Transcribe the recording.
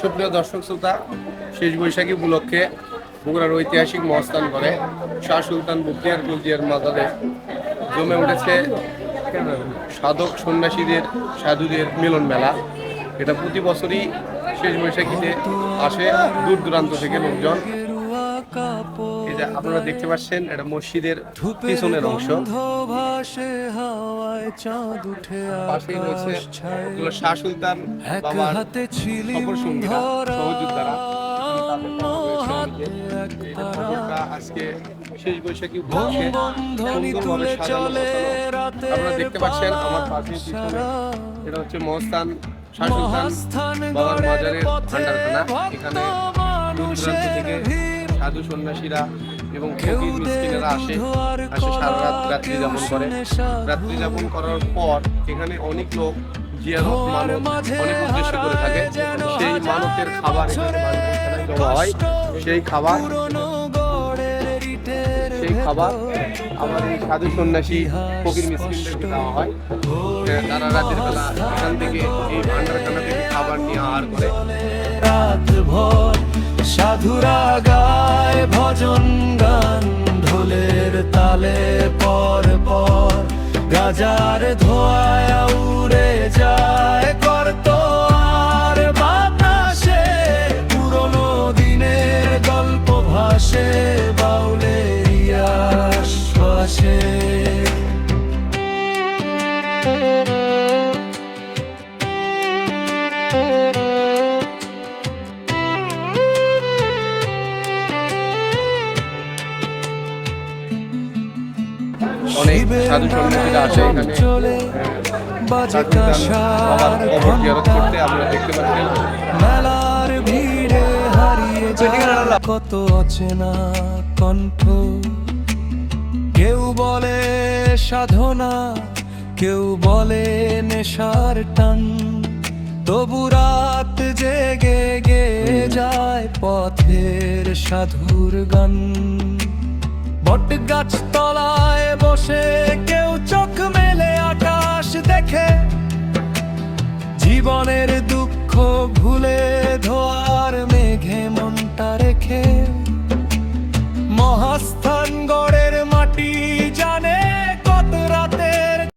সুপ্রিয় দর্শক শ্রোতা, শেষ বৈশাখী উপলক্ষে বগুড়ার ঐতিহাসিক মহাস্থান করে শাহ সুলতান বখতিয়ার খলজির মাজারে জমে উঠেছে সাধক সন্ন্যাসীদের সাধুদের মিলন মেলা। এটা প্রতি বছরই শেষ বৈশাখীতে আসে দূর দূরান্ত থেকে লোকজন। এটা আপনারা দেখতে পাচ্ছেন, এটা মসজিদের পিছনের অংশ। পাশেই রয়েছে শাহ সুলতান বাবার অপর সঙ্গীরা, সহযোদ্ধারা। আজকে শেষ বৈশাখী উপলক্ষে সুন্দরভাবে সাজানো। আপনারা দেখতে পাচ্ছেন আমার পাশে এটা হচ্ছে মহাস্থান শাহ সুলতান বাবার মাজারের ভান্ডারখানা। এখানে দূর দূরান্ত থেকে সাধু সন্ন্যাসীরা এবং ফকির মিসকিনেরা আসে সারা রাত রাত্রি যাপন করে। রাত্রি যাপন করার পর এখানে অনেক লোক জিয়ারত মানত অনেক উদ্দেশ্য করে থাকে। সেই মানতের খাবার এখানে জমা হয়। সেই খাবার আমার এই সাধু সন্ন্যাসী ফকির মিসকিনদেরকে দেওয়া হয়। তারা রাতের বেলা এখান থেকে এই ভান্ডারখানা থেকে খাবার নিয়ে আহার করে। সাধুরা গায় ভজন গান, ঢোলের তালে পর পর গাজার ধোঁয়ায় উড়ে যায় করত আর বাতাসে। পুরনো দিনের গল্প ভাসে বাউলের আশ্বাসে। অনেক সাধু সন্ন্যাসীরা আসে এখানে বাবার কবর জিয়ারত করতে। আপনারা দেখতে পাচ্ছেন মেলার ভিড়ে হারিয়ে যায় কত অচেনা কণ্ঠ। কেউ বলে সাধনা, কেউ বলে নেশার টান, তবু রাত জেগে গে যায় পথের সাধুর গান। বট গাছ তলায় বসে কেউ চোখ মেলে আকাশ দেখে, জীবনের দুঃখ